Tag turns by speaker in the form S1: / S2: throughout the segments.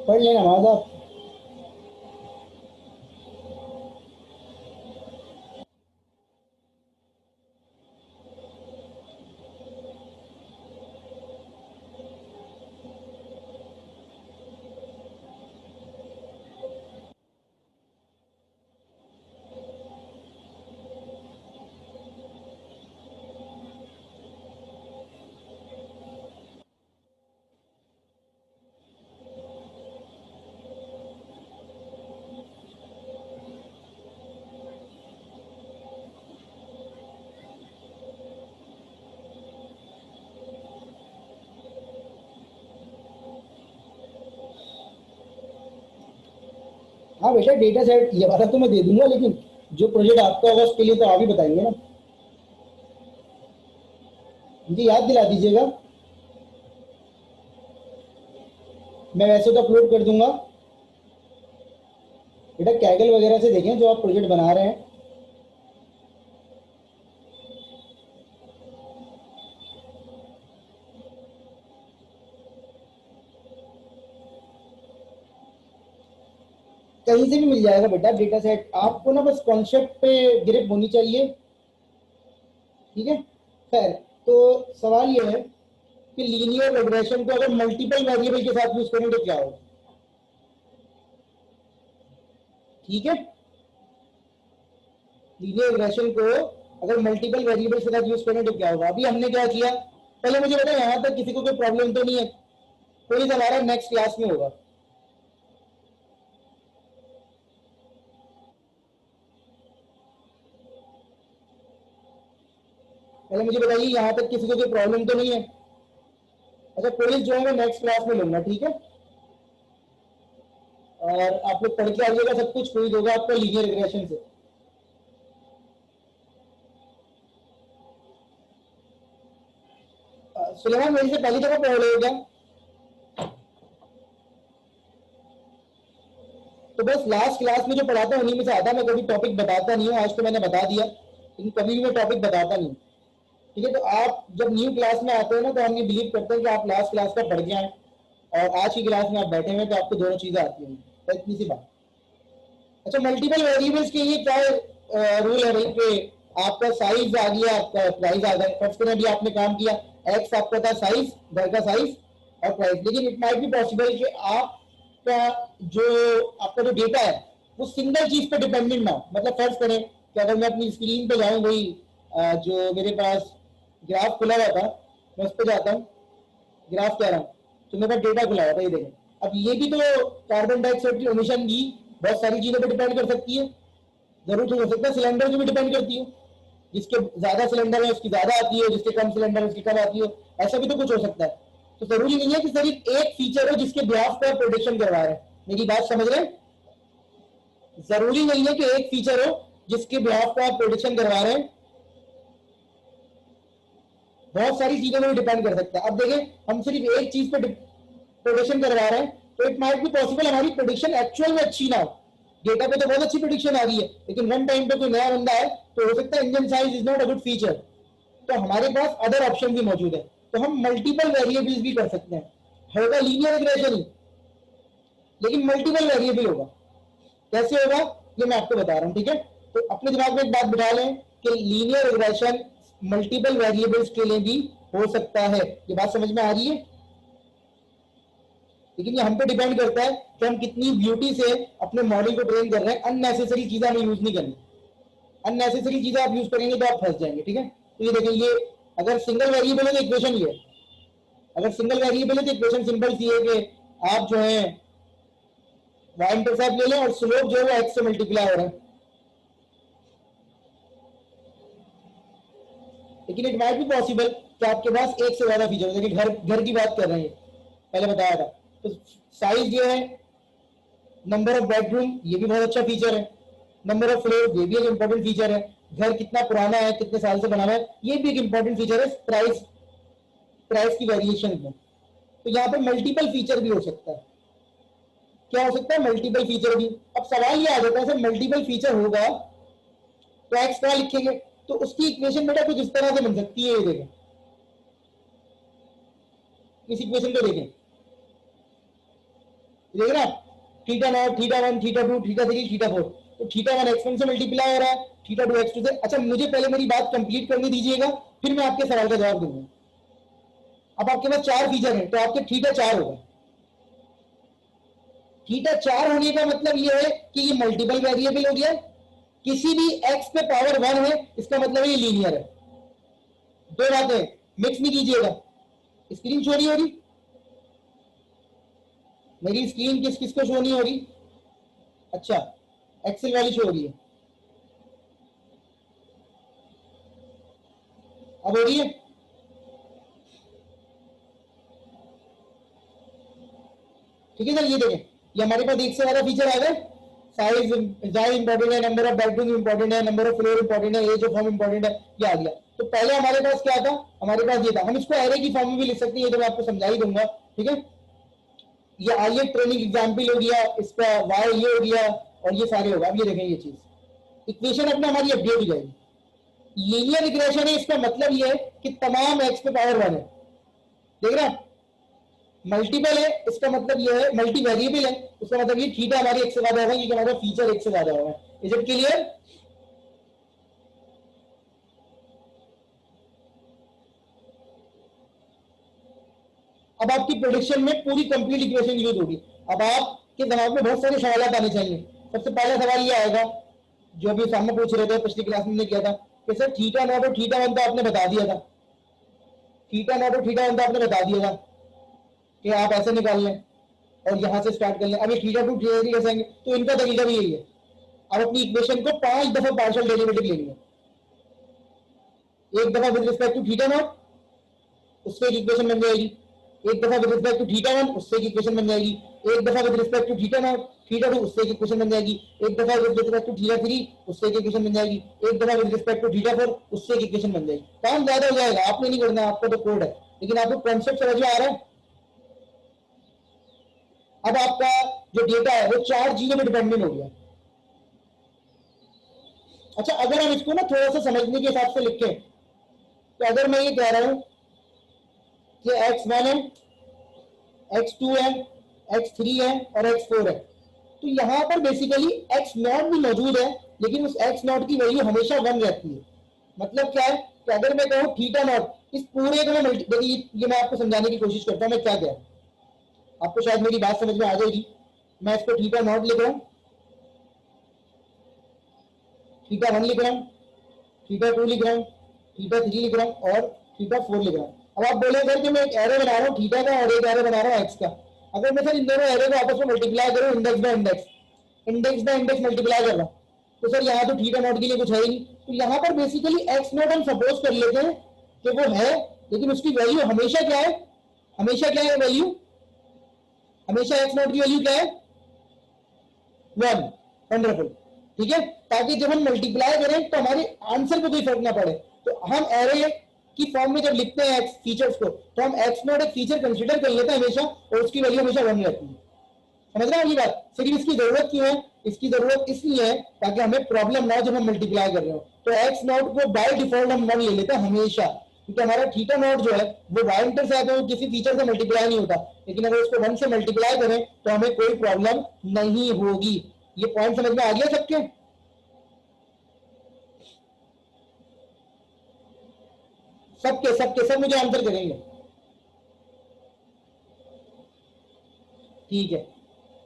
S1: पढ़ लेना नमाज आप। हाँ बेटा, डेटा सेट ये वाला तो मैं दे दूंगा, लेकिन जो प्रोजेक्ट आपका होगा उसके लिए तो आप ही बताएंगे ना। मुझे याद दिला दीजिएगा, मैं वैसे तो अपलोड कर दूंगा। बेटा कैगल वगैरह से देखें जो आप प्रोजेक्ट बना रहे हैं। कहीं से भी मिल जाएगा बेटा डेटा सेट, आपको ना बस कॉन्सेप्ट पे ग्रिप होनी चाहिए। ठीक है। खैर, तो सवाल ये है कि लीनियर रिग्रेशन को अगर मल्टीपल वेरिएबल के साथ यूज करें तो क्या होगा। ठीक है। लीनियर रिग्रेशन को अगर मल्टीपल वेरिएबल के साथ यूज करें तो क्या होगा। अभी हमने क्या किया, पहले मुझे बताया यहां तक किसी को कोई प्रॉब्लम तो नहीं है। कोई हमारा नेक्स्ट क्लास में होगा। पहले मुझे बताइए यहां तक किसी को कोई प्रॉब्लम तो नहीं है। अच्छा, पुलिस जो है मैं नेक्स्ट क्लास में लूंगा, ठीक है। और आप लोग पढ़ के आइएगा, सब कुछ कोई होगा आपको लीनियर रिग्रेशन से। सुलेमान मेरे से पहली दफा पढ़ रहे हो क्या। तो बस लास्ट क्लास में जो पढ़ाता हूँ उन्हीं में से आता, मैं कभी टॉपिक बताता नहीं हूँ। आज तो मैंने बता दिया, लेकिन कभी भी मैं टॉपिक बताता नहीं। ठीक है। तो आप जब न्यू क्लास में आते हो ना, तो हम ये बिलीव करते हैं कि आप लास्ट क्लास का पढ़ के आए, और आज की क्लास में आप बैठे हुए तो आपको दोनों चीजें आती हैं, तो इतनी सी बात। अच्छा, मल्टीपल वेरिएबल्स के लिए क्या रूल है भाई कि आपका साइज आ गया, आपका प्राइस आ गया। फर्स्ट में भी आपने काम किया, एक्स आपका था साइज, घर का साइज और प्राइस। लेकिन इट माइट भी पॉसिबल कि आपका जो आपका जो डेटा है वो सिंगल चीज पे डिपेंडेंट ना हो। मतलब फर्ज करें कि अगर मैं अपनी स्क्रीन पे जाऊं, वही जो मेरे पास ग्राफ खुला हुआ था, मैं उस पर जाता हूँ, ग्राफ कह रहा हूँ, तो मेरे पास डेटा खुला हुआ था, ये देखें। अब ये भी तो कार्बन डाइऑक्साइड की एमिशन भी बहुत सारी चीजों पर डिपेंड कर सकती है। जरूर तो हो सकता है सिलेंडर की भी डिपेंड करती है, जिसके ज्यादा सिलेंडर है उसकी ज्यादा आती है, जिसके कम सिलेंडर है उसकी कम आती है। ऐसा भी तो कुछ हो सकता है। तो जरूरी नहीं है कि सिर्फ एक फीचर हो जिसके ब्याज पर प्रोडिक्शन करवा रहे हैं। मेरी बात समझ रहे हैं। जरूरी नहीं है कि एक फीचर हो जिसके ब्याज पर आप प्रोडिक्शन करवा रहे हैं, बहुत सारी चीजों में डिपेंड कर सकता है। अब देखें, हम सिर्फ एक चीज पे प्रोडिक्शन करवा रहे हैं, तो इट माइट बी पॉसिबल हमारी प्रोडिक्शन एक्चुअल में अच्छी ना हो। डेटा पे तो बहुत अच्छी प्रोडिक्शन आ रही है, लेकिन वन टाइम पे कोई नया बंदा है तो हो सकता है engine size is not a good feature. तो हमारे पास अदर ऑप्शन भी मौजूद है, तो हम मल्टीपल वेरिएबल्स भी कर सकते हैं। होगा लीनियर रिग्रेशन ही, लेकिन मल्टीपल वेरिएबल होगा। कैसे होगा ये मैं आपको बता रहा हूं। ठीक है। तो अपने दिमाग में एक बात बिठा लें कि लीनियर रिग्रेशन मल्टीपल वेरिएबल्स के लिए भी हो सकता है। ये बात समझ में आ रही है। लेकिन ये हम पे डिपेंड करता है कि हम कितनी ब्यूटी से अपने मॉडल को ट्रेन कर रहे हैं। अननेसेसरी चीजें हमें यूज नहीं करनी। अननेसेसरी चीजें आप यूज करेंगे तो आप फंस जाएंगे। ठीक है। तो ये देखिए, ये अगर सिंगल वेरिएबल है तो इक्वेशन ये है। अगर सिंगल वेरिएबल है तो इक्वेशन सिंपल सी है कि आप जो है वाई इंटरसेप्ट ले लें और स्लोप जो है वो एक्स से मल्टीप्लाई हो रहा है। लेकिन इट माइट भी पॉसिबल कि आपके पास एक से ज्यादा फीचर, जैसे घर घर की बात कर रहे हैं, पहले बताया था। तो साइज जो है, नंबर ऑफ बेडरूम ये भी बहुत अच्छा फीचर है, नंबर ऑफ फ्लोर ये भी एक इंपॉर्टेंट फीचर है, घर कितना पुराना है कितने साल से बना हुआ है ये भी एक इंपॉर्टेंट फीचर है प्राइस प्राइस की वेरिएशन में। तो यहाँ पे मल्टीपल फीचर भी हो सकता है। क्या हो सकता है, मल्टीपल फीचर भी। अब सवाल ये आ जाता है, सर मल्टीपल फीचर होगा तो एक्स क्या लिखेंगे। तो उसकी इक्वेशन बेटा कुछ इस तरह से बन सकती है, ये देखें, इस इक्वेशन को देखें। देख रहे हैं theta naught, theta one, theta two, theta three, theta four. तो थीटा वन एक्स वन से मल्टीप्लाई हो रहा है, थीटा टू एक्स टू से। अच्छा मुझे पहले मेरी बात कंप्लीट करने दीजिएगा, फिर मैं आपके सवाल का जवाब दूंगा। अब आपके पास चार फीचर है, तो आपके थीटा चार होगा। थीटा चार होने का मतलब यह है कि ये मल्टीपल वेरिएबल हो गया, किसी भी एक्स पे पावर वन है, इसका मतलब ये लीनियर है। दो बातें मिक्स नहीं कीजिएगा। स्क्रीन शो नहीं हो रही, मेरी स्क्रीन किस किस को शो नहीं हो रही? अच्छा एक्सेल वाली शो हो रही है, अब हो रही है? ठीक है सर, ये देखें, ये हमारे पास एक से ज्यादा फीचर आ गए। साइज इंपॉर्टेंट है, नंबर ऑफ बेडरूम इंपॉर्टेंट है, नंबर ऑफ फ्लोर इंपॉर्टेंट है, एज ऑफ होम इंपॉर्टेंट है, ये आ गया। तो पहले हमारे पास क्या था? हमारे पास ये था। हम इसको एरे की फॉर्म में भी लिख सकते हैं, ये तो मैं आपको समझा ही दूंगा। ठीक है, ये आइए ट्रेनिंग एग्जाम्पल हो गया, इसका वाई ये हो गया, और ये सारे होगा। अब ये देखें, ये चीज इक्वेशन अपने हमारी अपडेट हो जाएगी। लीनियर रिग्रेशन है, इसका मतलब ये है कि तमाम एक्स पे पावर वन है। देख रहे हैं, मल्टीपल है, इसका मतलब ये है मल्टी वेरिएबल है, उसका मतलब ये थीटा हमारी एक से ज्यादा होगा, ये हमारा फीचर एक से ज्यादा होगा। Is it clear? अब आपकी प्रोडिक्शन में पूरी कंप्लीट इक्वेशन यूज होगी। अब आपके दिमाग में बहुत सारे सवाल आने चाहिए। सबसे पहला सवाल ये आएगा, जो अभी सामने पूछ रहे थे, पिछली क्लास में किया था कि सर थीटा नॉट और थीटा वन तो आपने बता दिया था, थीटा नॉट और थीटा वन तो आपने बता दिया था कि आप ऐसे निकाल लें और यहां से स्टार्ट कर लें। अब ये थीटा टू थीटा थ्री कैसे आएंगे? तो इनका तरीका भी यही है, आप अपनी इक्वेशन को 5 दफा पार्शियल डेरिवेटिव लेंगे। एक दफा with respect to theta naught, उससे एक इक्वेशन बन जाएगी। एक दफा with respect to theta one, उससे एक इक्वेशन बन जाएगी। एक दफा with respect to theta naught, theta two, उससे एक इक्वेशन बन जाएगी। एक दफा with respect to theta three, उससे एक इक्वेशन बन जाएगी। एक दफा with respect to theta four, उससे एक इक्वेशन बन जाएगी। काम ज्यादा हो जाएगा, आपने नहीं करना, आपका तो कोड है, लेकिन आपको कॉन्सेप्ट समझ में आ रहा है। अब आपका जो डेटा है वो चार चीजों में डिपेंडेंट हो गया। अच्छा अगर हम इसको ना थोड़ा सा समझने के हिसाब से लिखें, तो अगर मैं ये कह रहा हूं कि x1 है, x2 है, x3 है और x4 है, तो यहां पर बेसिकली x नॉट भी मौजूद है, लेकिन उस x नॉट की वैल्यू हमेशा वन रहती है। मतलब क्या है कि अगर मैं कहूं थीटा नॉट, इस पूरे को मैं देखिए, ये मैं आपको समझाने की कोशिश करता हूं मैं क्या कह रहा हूं, आपको शायद मेरी बात समझ में आ जाएगी। मैं इसको थीटा नॉट लिख रहा हूं, थीटा वन लिख रहा हूं, थीटा टू लिख रहा हूं, थीटा थ्री लिख रहा हूं और थीटा फोर लिख रहा हूं। अब आप बोले सर कि मैं एक एरे बना रहा हूं थीटा का और एक एरे बना रहा हूं एक्स का। अगर मैं सर इन दोनों एरे को आपस में मल्टीप्लाई करूं, index bye index, index bye index multiply कर रहा हूं, तो सर यहाँ तो थीटा नॉट के लिए कुछ है ही नहीं। तो यहाँ पर बेसिकली एक्स नॉट हम सपोज कर लेते हैं कि वो है, लेकिन उसकी वैल्यू हमेशा क्या है? हमेशा क्या है वैल्यू? हमेशा एक्स नॉट की वैल्यू क्या है? वन। वंडरफुल। ठीक है, ताकि जब हम मल्टीप्लाई करें तो हमारे आंसर पे कोई फर्क ना पड़े। तो हम एरे की फॉर्म में जब लिखते हैं एक्स फीचर्स को, तो हम एक्स नॉट एक फीचर कंसीडर कर लेते हैं हमेशा, और उसकी वैल्यू हमेशा वन रहती है। समझ रहे हैं ये बात? सिर्फ इसकी जरूरत क्यों है? इसकी जरूरत इसलिए है ताकि हमें प्रॉब्लम ना हो जब हम मल्टीप्लाई कर रहे हो। तो एक्स नॉट को बाय डिफॉल्ट हम वन ले लेते हैं हमेशा, क्योंकि हमारा थीटा नॉट जो है वो वाई इंटर से आता है, किसी फीचर से मल्टीप्लाई नहीं होता। लेकिन अगर उसको वन से मल्टीप्लाई करें तो हमें कोई प्रॉब्लम नहीं होगी। ये पॉइंट समझ में आ गया सबके? सबके सबके सब मुझे आंसर करेंगे, ठीक है?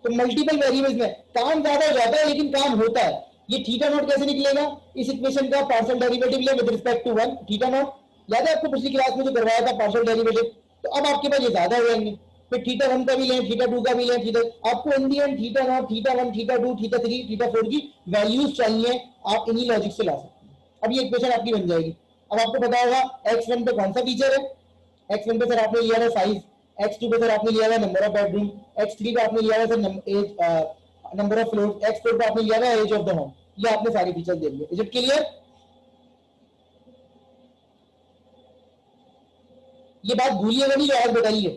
S1: तो मल्टीपल वेरिएबल्स में काम ज्यादा हो जाता है, लेकिन काम होता है। ये थीटा नॉट कैसे निकलेगा? इस इक्वेशन का पार्शियल डेरिवेटिव ले with respect to one, theta naught. याद है आपको पिछली क्लास में जो करवाया था पार्शियल डेरिवेटिव? तो अब आपके पास ये ज्यादा हो जाएंगे। फिर थीटा वन का भी लें, थीटा टू का भी लें, थीटा, आपको in the end theta naught, theta one, theta two, theta three, theta four की वैल्यूज चाहिए, आप इन्हीं लॉजिक से ला सकते हैं। अब ये इक्वेशन आपकी बन जाएगी। अब आपको पता होगा एक्स वन पे कौन सा फीचर है। एक्स वन पे सर आपने लिया था साइज, एक्स टू पे सर आपने लिया था number of bedroom, x three पे आपने लिया था sir number of floor, x four पे आपने लिया था एज ऑफ द होम। ये आपने सारी फीचर दे दिए। Is it clear? ये बात भूलिएगा नहीं जो आज बताई है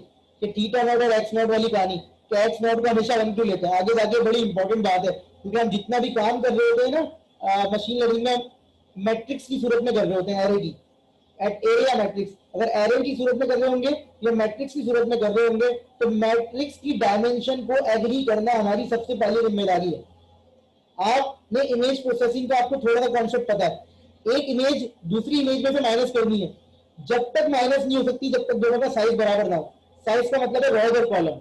S1: कि थीटा नॉट और एक्स नॉट वाली कहानी, तो एक्स नॉट को हमेशा वन क्यों लेते हैं, आगे जाके बड़ी इंपॉर्टेंट बात है। क्योंकि हम जितना भी काम कर रहे होते हैं ना मशीन लर्निंग में, मैट्रिक्स की सूरत में कर रहे होते हैं एरे की। एट ए या मैट्रिक्स, अगर एरे की सूरत में कर रहे होंगे या मैट्रिक्स की सूरत में कर रहे होंगे तो मैट्रिक्स की डायमेंशन को एग्री करना हमारी सबसे पहली जिम्मेदारी है। आपने इमेज प्रोसेसिंग का आपको थोड़ा सा कॉन्सेप्ट पता है, एक इमेज दूसरी इमेज में से माइनस करनी है, जब तक माइनस नहीं हो सकती जब तक दोनों का साइज बराबर ना हो। साइज का मतलब है रॉज और कॉलम।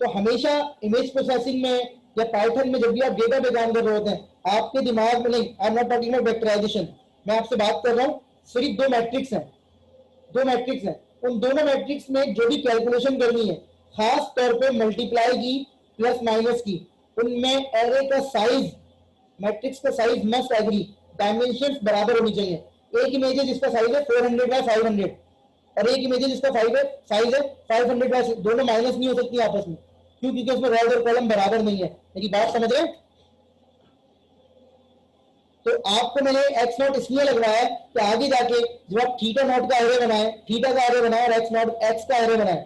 S1: तो हमेशा इमेज प्रोसेसिंग में या पाइथन में जब भी आप डेटा पे काम कर रहे होते हैं आपके दिमाग में नहीं, I am not talking about vectorization, मैं आपसे बात कर रहा हूं सिर्फ दो मैट्रिक्स हैं, दो मैट्रिक्स हैं, उन दोनों मैट्रिक्स में जो भी कैलकुलेशन करनी है खास तौर पे मल्टीप्लाई की प्लस माइनस की, उनमें एरे का साइज, मैट्रिक्स का साइज मस्ट एग्री, डायमेंशन बराबर होनी चाहिए। एक इमेज है जिसका साइज है 400 बाय 500 और एक इमेज है जिसका साइज है 500 बाय, दोनों माइनस नहीं हो सकती आपस में, क्यों? क्योंकि उसमें रॉड और कॉलम बराबर नहीं है। मेरी बात समझ रहे हैं? तो आपको मैंने एक्स नॉट इसलिए लगवाया है कि आगे जाके जब आप थीटा नॉट का एरे बनाए, थीटा का एरे बनाए और एक्स नॉट एक्स का एरे बनाए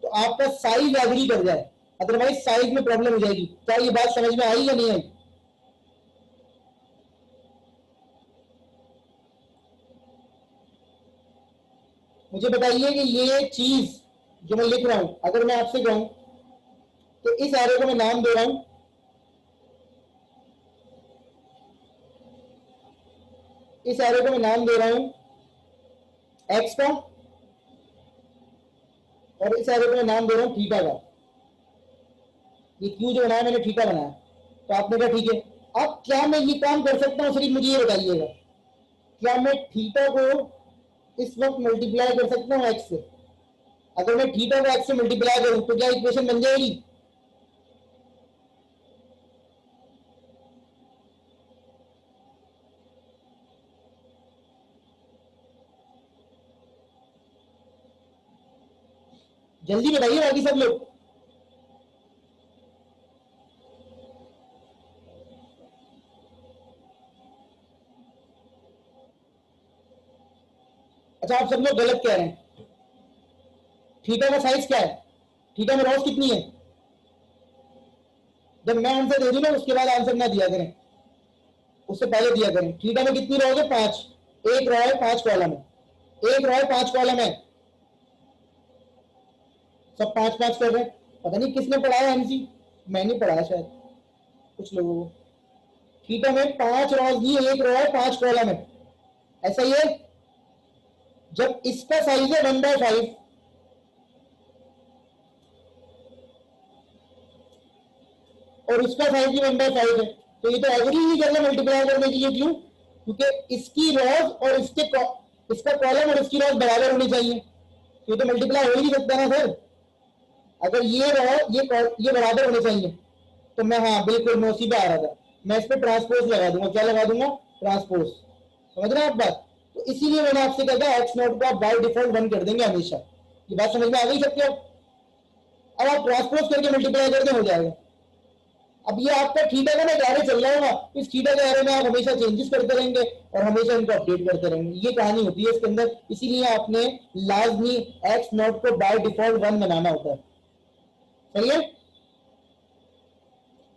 S1: तो आपका साइज एग्री कर जाए, अदरवाइज साइज में प्रॉब्लम हो जाएगी। क्या ये बात समझ में आई या नहीं आई? मुझे बताइए कि ये चीज जो मैं लिख रहा हूं, अगर मैं आपसे कहूं तो इस एरे को मैं नाम दे रहा हूं, इस एरे को मैं नाम दे रहा हूं एक्स का और इस एरे को मैं नाम दे रहा हूं थीटा का। ये क्यू जो बनाया मैंने थीटा बनाया, तो आपने कहा ठीक है। अब क्या मैं ये काम कर सकता हूं, सिर्फ मुझे ये बताइएगा, क्या मैं थीटा को इस वक्त मल्टीप्लाई कर सकता हूं एक्स से? अगर मैं थीटा को एक्स से मल्टीप्लाई करूं तो क्या इक्वेशन बन जाएगी? जल्दी बताइए बाकी सब लोग। अच्छा, आप सब लोग गलत कह रहे हैं। थीटा का साइज क्या है? थीटा में रॉस कितनी है? जब मैं आंसर दे दूं ना उसके बाद आंसर ना दिया करें, उससे पहले दिया करें। थीटा में कितनी रॉ है? 5। एक रॉ है 5 कॉलम है, एक रॉ है 5 कॉलम है, सब 5 5 कर रहे हैं। पता नहीं किसने पढ़ाया एमसी, मैंने पढ़ाया शायद कुछ लोगों को। थीटा में 5 रॉज दी, एक रॉ है 5 कॉलम है, ऐसा ही है। जब इसका साइज है 1/5 और उसका साइज भी 1/5 है, तो ये तो एवरी ही कर रहा मल्टीप्लाई करने के लिए। क्यों? क्योंकि इसकी रॉज और इसका कॉलम और इसकी रॉज बराबर होनी चाहिए, ये तो मल्टीप्लाई हो ही नहीं सकता ना सर। अगर ये रॉ ये बराबर होने चाहिए तो मैं, हाँ बिल्कुल मैं उसी पे आ रहा था, मैं इस पर ट्रांसपोज लगा दूंगा। क्या लगा दूंगा? ट्रांसपोज। समझ रहे हैं आप बात? तो इसीलिए मैंने आपसे कहा था एक्स नॉट को आप बाय डिफॉल्ट 1 कर देंगे हमेशा। ये बात समझ में आ गई सबको? अब आप ट्रांसपोज करके मल्टीप्लाई करके हो जाएगा। अब ये आपका थीटा का ना एरे चल रहा होगा, इस थीटा के एरे में आप हमेशा चेंजेस करते रहेंगे और हमेशा इनको अपडेट करते रहेंगे, ये कहानी होती है इसके अंदर। इसीलिए आपने लाजमी एक्स नॉट को बाय डिफॉल्ट 1 बनाना होता है। सही है?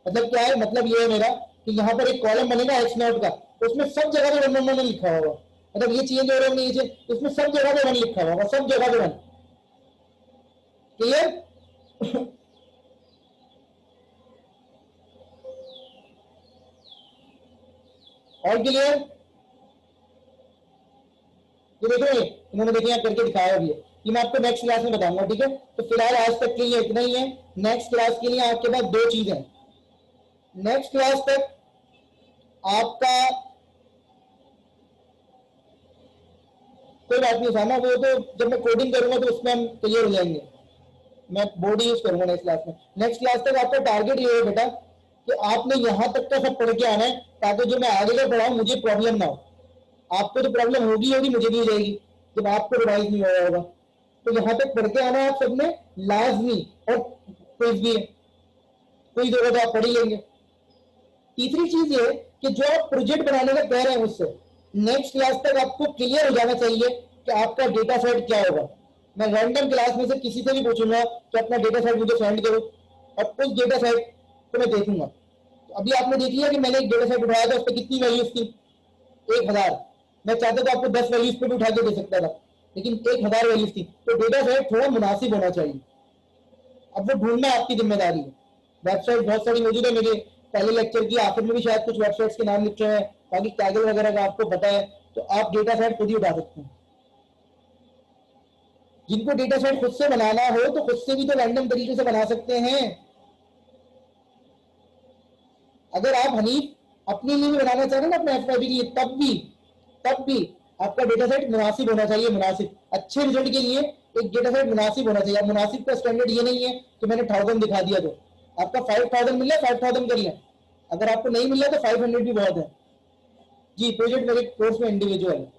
S1: मतलब क्या है? मतलब ये है मेरा कि यहाँ पर एक कॉलम बनेगा एक्स नॉट का, उसमें सब जगह पे 1 1 1 लिखा होगा। मतलब ये चेंज हो रहा है, ये चेंज, उसमें सब जगह पे 1 लिखा होगा, सब जगह पे 1। क्लियर? और क्लियर? ये देखो, इन्होंने देखिए यहाँ करके दिखाया भी है, ये मैं आपको नेक्स्ट क्लास में बताऊंगा, ठीक है? तो फिलहाल आज तक के लिए इतना ही है। नेक्स्ट क्लास के लिए आपके पास 2 चीजें हैं। नेक्स्ट क्लास तक आपका कोई बात नहीं सामा, वो तो जब मैं कोडिंग करूंगा तो उसमें हम क्लियर हो जाएंगे, मैं बोर्ड यूज करूंगा नेक्स्ट क्लास में। नेक्स्ट क्लास तक आपका टारगेट ये है बेटा कि आपने यहां तक का सब पढ़ के आना है, ताकि जो मैं आगे का पढ़ाऊं मुझे प्रॉब्लम ना हो। आपको तो प्रॉब्लम होगी होगी, मुझे भी हो जाएगी जब आपको रिवाइज नहीं हो रहा होगा। तो यहां तक पढ़ के आना है आप सबने लाजमी। और क्विज भी है, क्विज होगा तो आप पढ़ ही लेंगे। तीसरी चीज ये कि जो आप प्रोजेक्ट बनाने का कह रहे हैं मुझसे, नेक्स्ट क्लास तक आपको क्लियर हो जाना चाहिए कि आपका डेटा सेट क्या होगा। मैं रैंडम क्लास में से किसी से भी पूछूंगा कि अपना डेटा सेट मुझे सेंड करो और उस डेटा सेट को मैं देखूंगा। तो अभी आपने देख लिया कि मैंने एक डेटा सेट उठाया था, उस पर कितनी वैल्यूज थी? 1000। मैं चाहता तो आपको 10 वैल्यूज पे भी उठा के दे सकता था, लेकिन 1000 वैल्यूज थी, तो डेटा सेट थोड़ा मुनासिब होना चाहिए। अब वो ढूंढना आपकी जिम्मेदारी है। वेबसाइट बहुत सारी मौजूद है, मेरे पहले लेक्चर की आखिर में भी शायद कुछ वेबसाइट्स के नाम लिखे हैं, बाकी कैगल वगैरह का आपको पता है, तो आप डेटा सेट खुद ही उठा सकते हैं। जिनको डेटा सेट खुद से बनाना हो तो खुद से भी तो रैंडम तरीके से बना सकते हैं। अगर आप हनीफ अपने लिए भी बनाना चाह रहे हैं ना, अपने एफवाईबी के लिए, तब भी आपका डेटा सेट मुनासिब होना चाहिए। मुनासिब, अच्छे रिजल्ट के लिए एक डेटा सेट मुनासिब होना चाहिए। मुनासिब का स्टैंडर्ड ये नहीं है कि मैंने 1000 दिखा दिया तो आपका 5000 मिल रहा है, 5000 कर लें। अगर आपको नहीं मिल रहा तो 500 भी बहुत है। जी, प्रोजेक्ट मेरे कोर्स में इंडिविजुअल है।